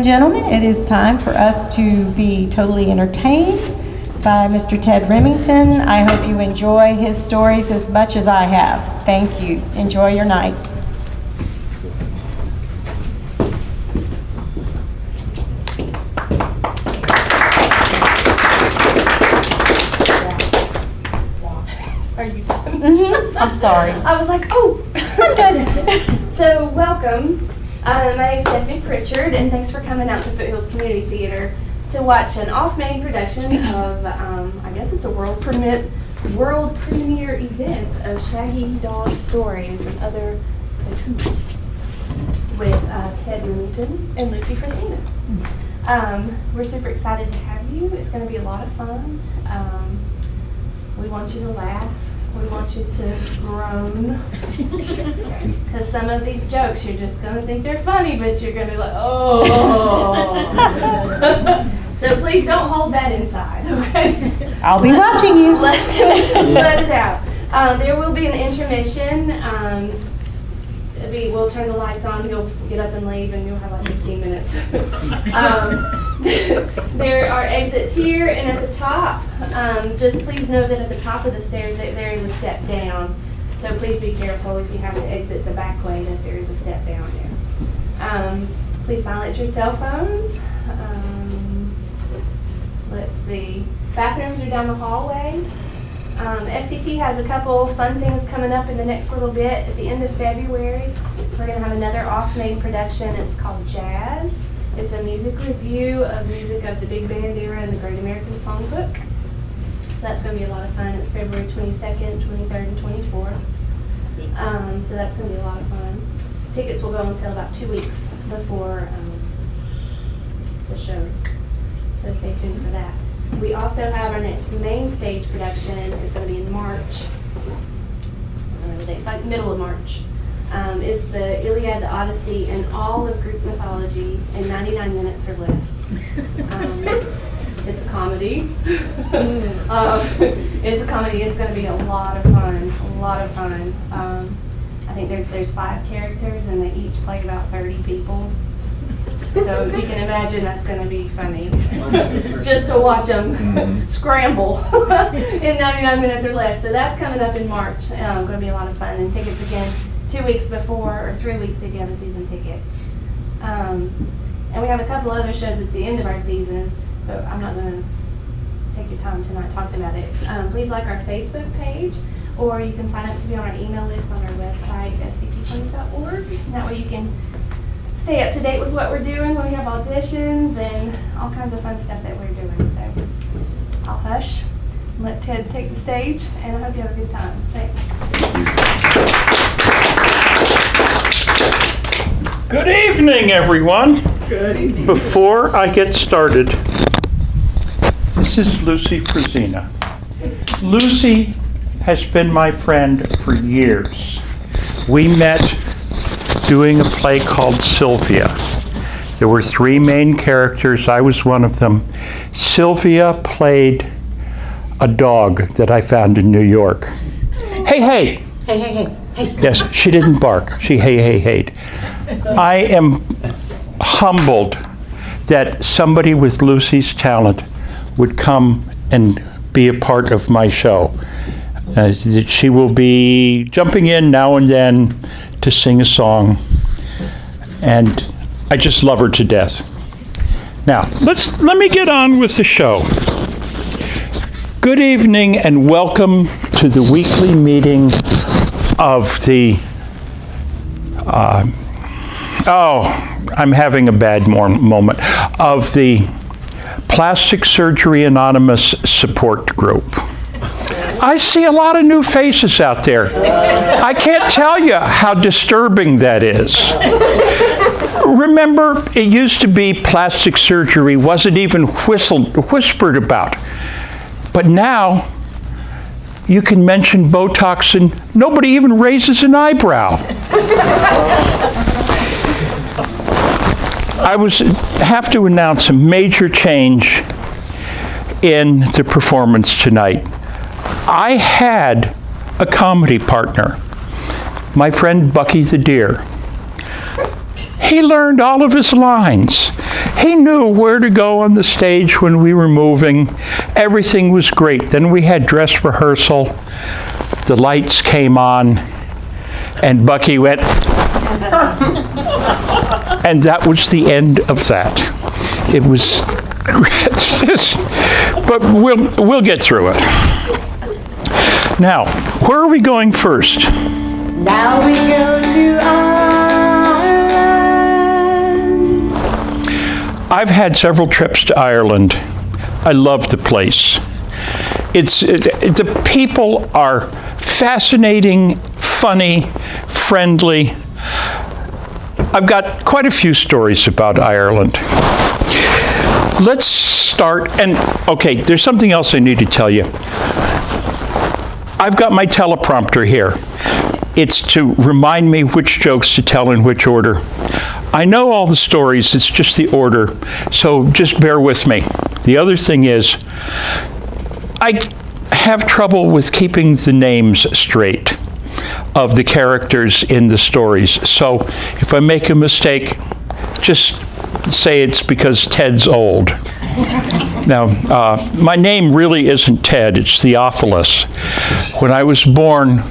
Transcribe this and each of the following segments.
and gentlemen, it is time for us to be totally entertained by Mr. Ted Remington. I hope you enjoy his stories as much as I have. Thank you. Enjoy your night. Are you done? I'm sorry. I was like, oh, I'm done. So welcome. My name is Stephanie Pritchard, and thanks for coming out to Foothills Community Theater to watch an off-Main production of, I guess it's a world premiere event of Shaggy Dog Stories and other Feghoots with Ted Remington and Lucy Frisina. We're super excited to have you. It's going to be a lot of fun. We want you to laugh. We want you to groan. Because some of these jokes, you're just going to think they're funny, but you're going to be like, oh. So please don't hold that inside, okay? I'll be watching you. Let it out. There will be an intermission. We'll turn the lights on, you'll get up and leave, and you'll have like 15 minutes. There are exits here and at the top. Just please know that at the top of the stairs there is a step down. So please be careful if you have to exit the back way that there is a step down there. Please silence your cell phones. Let's see. Bathrooms are down the hallway. FCT has a couple fun things coming up in the next little bit. At the end of February, we're going to have another off-Main production. It's called Jazz. It's a music review of music of the big band era and the Great American Songbook. So that's going to be a lot of fun. It's February 22nd, 23rd, and 24th. So that's going to be a lot of fun. Tickets will go on sale about 2 weeks before the show. So stay tuned for that. We also have our next main stage production. It's going to be in March. I don't know the date. It's like middle of March. It's the Iliad, the Odyssey, and all of Greek mythology in 99 minutes or less. It's a comedy. It's a comedy. It's going to be a lot of fun. A lot of fun. I think there's 5 characters, and they each play about 30 people. So you can imagine that's going to be funny. Just to watch them scramble in 99 minutes or less. So that's coming up in March. Going to be a lot of fun. And tickets again 2 weeks before, or 3 weeks if you have a season ticket. And we have a couple other shows at the end of our season, but I'm not going to take your time tonight talking about it. Please like our Facebook page, or you can sign up to be on our email list on our website, fctplays.org. And that way you can stay up to date with what we're doing when we have auditions and all kinds of fun stuff that we're doing. So I'll hush and let Ted take the stage, and I hope you have a good time. Thanks. Good evening, everyone. Good evening. Before I get started, this is Lucy Frisina. Lucy has been my friend for years. We met doing a play called Sylvia. There were 3 main characters. I was one of them. Sylvia played a dog that I found in New York. Hey, hey! Hey, hey, hey, hey. Yes, she didn't bark. She hey. I am humbled that somebody with Lucy's talent would come and be a part of my show. That she will be jumping in now and then to sing a song, and I just love her to death. Now, let me get on with the show. Good evening and welcome to the weekly meeting of the, I'm having a bad moment, of the Plastic Surgery Anonymous support group. I see a lot of new faces out there. I can't tell you how disturbing that is. Remember, it used to be plastic surgery wasn't even whispered about. But now, you can mention Botox and nobody even raises an eyebrow. I have to announce a major change in the performance tonight. I had a comedy partner, my friend Bucky the Deer. He learned all of his lines. He knew where to go on the stage when we were moving. Everything was great. Then we had dress rehearsal. The lights came on, and Bucky went, and that was the end of that. It was, but we'll get through it. Now, where are we going first? Now we go to Ireland. I've had several trips to Ireland. I love the place. The people are fascinating, funny, friendly. I've got quite a few stories about Ireland. Let's start, and okay, there's something else I need to tell you. I've got my teleprompter here. It's to remind me which jokes to tell in which order. I know all the stories, it's just the order, so just bear with me. The other thing is, I have trouble with keeping the names straight of the characters in the stories. So if I make a mistake, just say it's because Ted's old. Now, my name really isn't Ted, it's Theophilus. When I was born,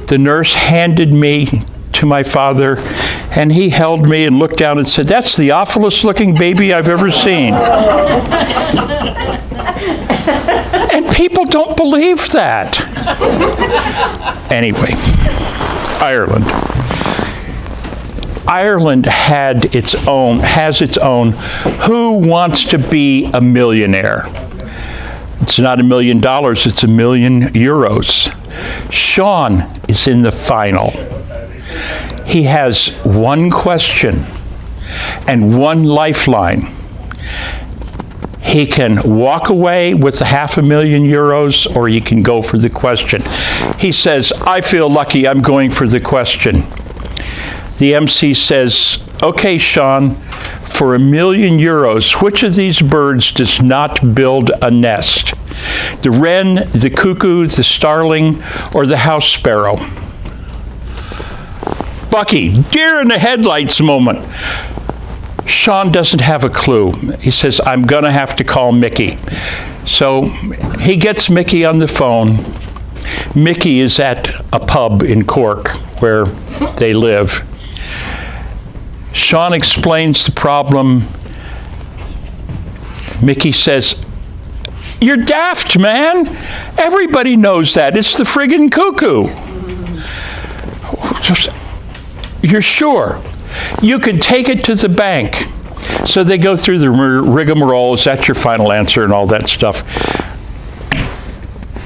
the nurse handed me to my father, and he held me and looked down and said, "That's the Theophilus-looking baby I've ever seen." And people don't believe that. Anyway, Ireland. Ireland has its own Who Wants to Be a Millionaire? It's not $1 million, it's €1,000,000. Sean is in the final. He has one question and one lifeline. He can walk away with the €500,000, or he can go for the question. He says, "I feel lucky, I'm going for the question." The MC says, "Okay, Sean, for €1,000,000, which of these birds does not build a nest? The wren, the cuckoo, the starling, or the house sparrow?" Bucky, deer in the headlights moment. Sean doesn't have a clue. He says, "I'm going to have to call Mickey." So he gets Mickey on the phone. Mickey is at a pub in Cork where they live. Sean explains the problem. Mickey says, "You're daft, man. Everybody knows that. It's the friggin' cuckoo." "You're sure? You can take it to the bank." So they go through the rigmarole. Is that your final answer and all that stuff?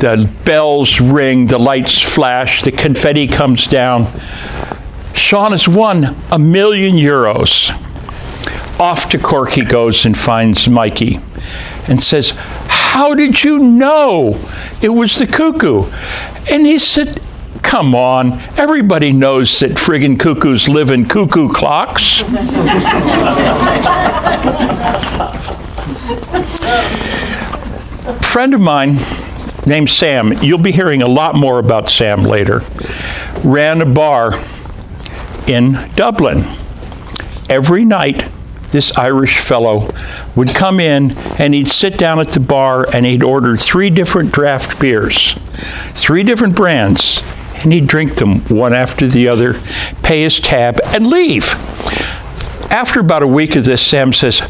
The bells ring, the lights flash, the confetti comes down. Sean has won €1,000,000. Off to Cork he goes and finds Mikey and says, "How did you know it was the cuckoo?" And he said, "Come on, everybody knows that friggin' cuckoos live in cuckoo clocks." A friend of mine named Sam, you'll be hearing a lot more about Sam later, ran a bar in Dublin. Every night, this Irish fellow would come in and he'd sit down at the bar and he'd order 3 different draft beers, 3 different brands, and he'd drink them one after the other, pay his tab, and leave. After about a week of this, Sam says,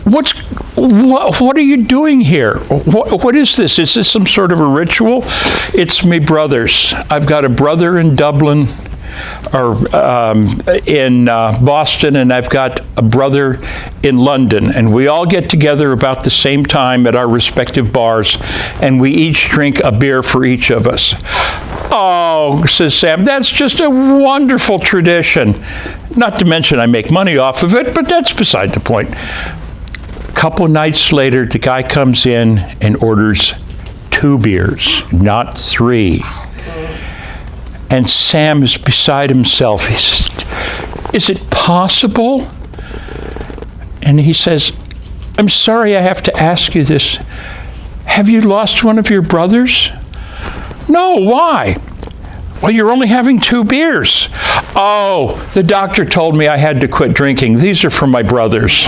What are you doing here? What is this? Is this some sort of a ritual?" "It's me brothers. I've got a brother in Dublin, or in Boston, and I've got a brother in London, and we all get together about the same time at our respective bars, and we each drink a beer for each of us." "Oh," says Sam, "that's just a wonderful tradition. Not to mention I make money off of it, but that's beside the point." A couple nights later, the guy comes in and orders 2 beers, not 3. And Sam is beside himself. He says, "Is it possible?" And he says, "I'm sorry I have to ask you this. Have you lost one of your brothers?" "No, why?" "Well, you're only having 2 beers. Oh, the doctor told me I had to quit drinking. These are for my brothers.